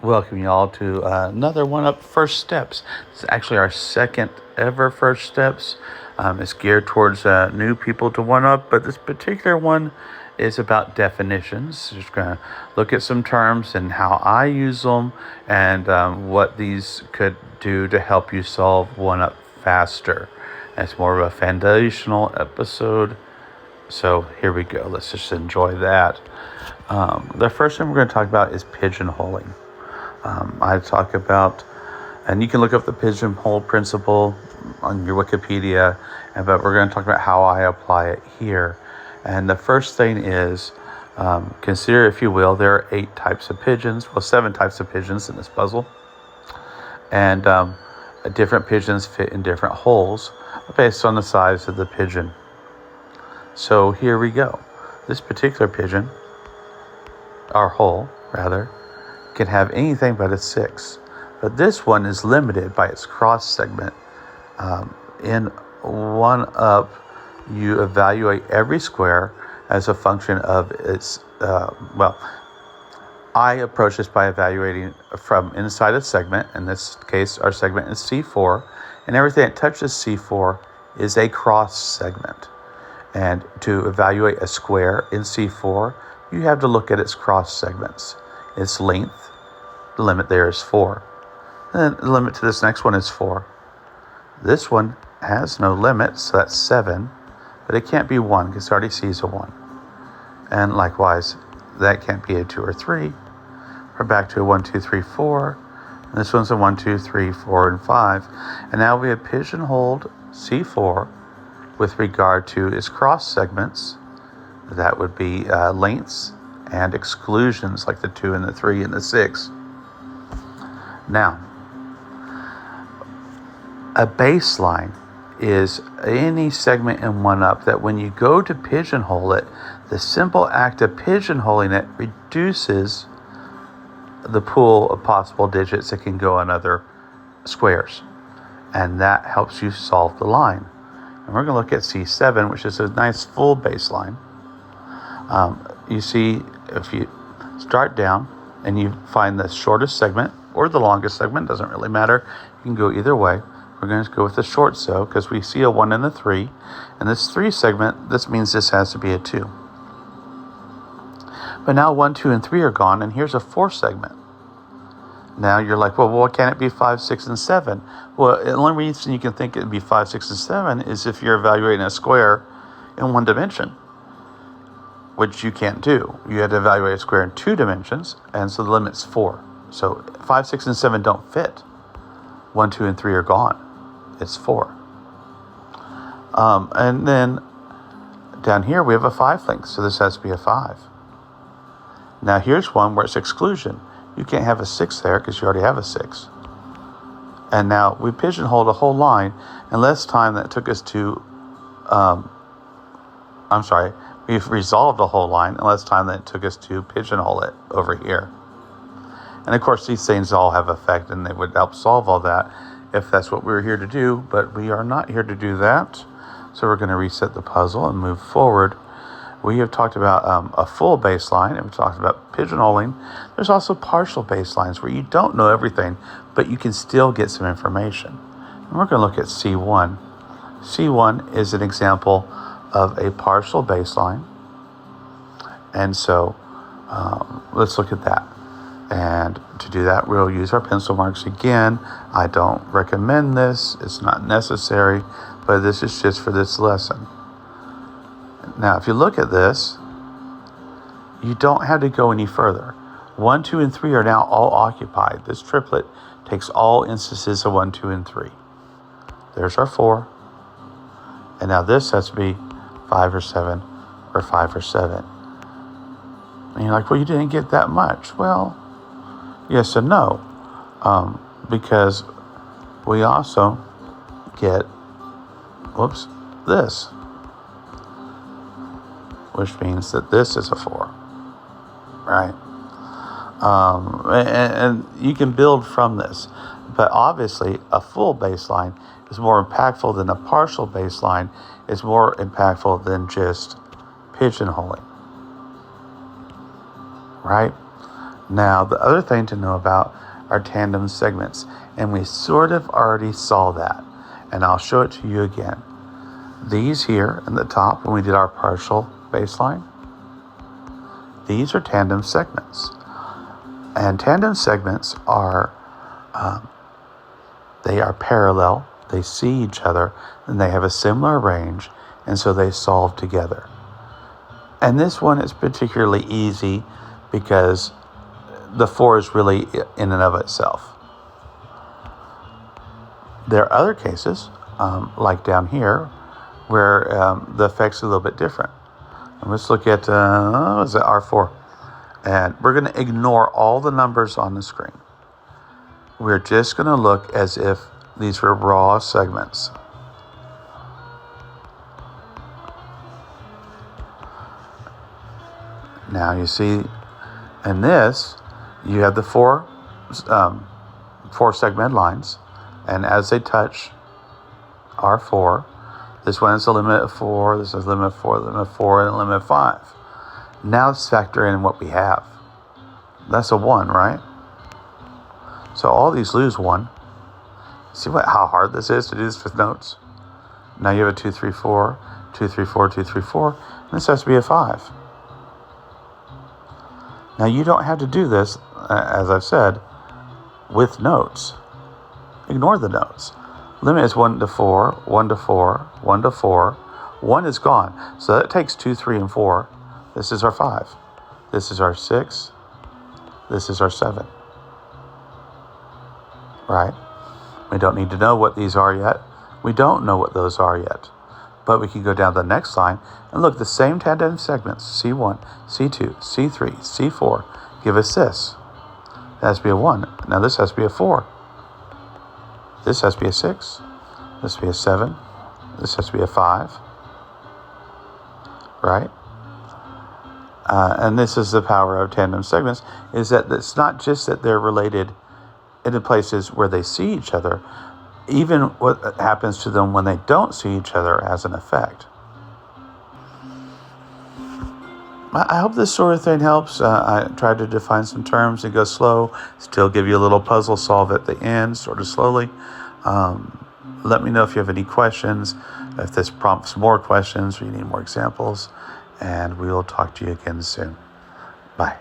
Welcome you all to another one up First Steps. It's actually our second ever First Steps. It's geared towards new people to one up, but this particular one is about definitions. Just going to look at some terms and how I use them and what these could do to help you solve one up faster. It's more of a foundational episode. So here we go. Let's just enjoy that. The first thing we're going to talk about is pigeonholing. I talk about, and you can look up the pigeonhole principle on your Wikipedia, but we're going to talk about how I apply it here. And the first thing is, consider, if you will, there are 8 types of pigeons, well, 7 types of pigeons in this puzzle. And different pigeons fit in different holes based on the size of the pigeon. So here we go. This particular pigeon, our hole, rather, can have anything but a 6. But this one is limited by its cross segment. In one up, you evaluate every square as a function of its, I approach this by evaluating from inside a segment. In this case, our segment is C4, and everything that touches C4 is a cross segment. And to evaluate a square in C4, you have to look at its cross segments. Its length, the limit there is 4. And the limit to this next one is 4. This one has no limit, so that's 7. But it can't be 1 because it already sees a 1. And likewise, that can't be a 2 or 3. We're back to a 1, 2, 3, 4. And this one's a 1, 2, 3, 4, and 5. And now we have pigeonholed C4 with regard to its cross segments. That would be lengths and exclusions like the 2 and the 3 and the 6. Now, a baseline is any segment in one up that when you go to pigeonhole it, the simple act of pigeonholing it reduces the pool of possible digits that can go on other squares. And that helps you solve the line. And we're going to look at C7, which is a nice full baseline. You see, if you start down and you find the shortest segment or the longest segment, doesn't really matter. You can go either way. We're going to go with the short so because we see a 1 and a 3. And this 3 segment, this means this has to be a 2. But now 1, 2, and 3 are gone, and here's a 4 segment. Now you're like, well, why can't it be 5, 6, and 7? Well, the only reason you can think it'd be 5, 6, and 7 is if you're evaluating a square in 1 dimension, which you can't do. You had to evaluate a square in 2 dimensions, and so the limit's 4. So 5, 6, and 7 don't fit. 1, 2, and 3 are gone. It's 4. And then down here we have a 5 length, so this has to be a 5. Now here's one where it's exclusion. You can't have a 6 there because you already have a 6. And now we pigeonholed a whole line, and less time that took us to, we've resolved a whole line, and less time than it took us to pigeonhole it over here. And of course, these things all have effect, and they would help solve all that if that's what we were here to do, but we are not here to do that. So we're going to reset the puzzle and move forward. We have talked about a full baseline, and we talked about pigeonholing. There's also partial baselines where you don't know everything, but you can still get some information. And we're going to look at C1. C1 is an example of a partial baseline. And so let's look at that. And to do that, we'll use our pencil marks again. I don't recommend this. It's not necessary, but this is just for this lesson. Now, if you look at this, you don't have to go any further. 1, 2, and 3 are now all occupied. This triplet takes all instances of 1, 2, and 3. There's our 4. And now this has to be 5 or 7 or 5 or 7. And you're like, well, you didn't get that much. Well, yes and no. Because we also get, this. Which means that this is a 4, right? And you can build from this. But obviously, a full baseline is more impactful than a partial baseline. It's more impactful than just pigeonholing, right? Now, the other thing to know about are tandem segments, and we sort of already saw that, and I'll show it to you again. These here in the top, when we did our partial baseline, these are tandem segments. And tandem segments are, they are parallel, they see each other, and they have a similar range, and so they solve together. And this one is particularly easy because the 4 is really in and of itself. There are other cases, like down here, where the effect's a little bit different. And let's look at, is it R4? And we're going to ignore all the numbers on the screen. We're just going to look as if these were raw segments. Now you see in this, you have the four segment lines, and as they touch R4, this one is a limit of 4, this is a limit of 4, limit of 4, and a limit of 5. Now let's factor in what we have. That's a 1, right? So all these lose 1. See how hard this is to do this with notes? Now you have a 2, 3, 4, 2, 3, 4, 2, 3, 4, and this has to be a 5. Now you don't have to do this, as I've said, with notes. Ignore the notes. Limit is 1 to 4, 1 to 4, 1 to 4. 1 is gone. So that takes 2, 3, and 4. This is our 5. This is our 6. This is our 7. Right? We don't need to know what these are yet. We don't know what those are yet. But we can go down to the next line and look, the same tandem segments, C1, C2, C3, C4, give us this. That has to be a 1. Now this has to be a 4. This has to be a 6. This has to be a 7. This has to be a 5. Right? And this is the power of tandem segments, is that it's not just that they're related in the places where they see each other, even what happens to them when they don't see each other has an effect. I hope this sort of thing helps. I tried to define some terms and go slow, still give you a little puzzle solve at the end, sort of slowly. Let me know if you have any questions, if this prompts more questions or you need more examples, and we will talk to you again soon. Bye.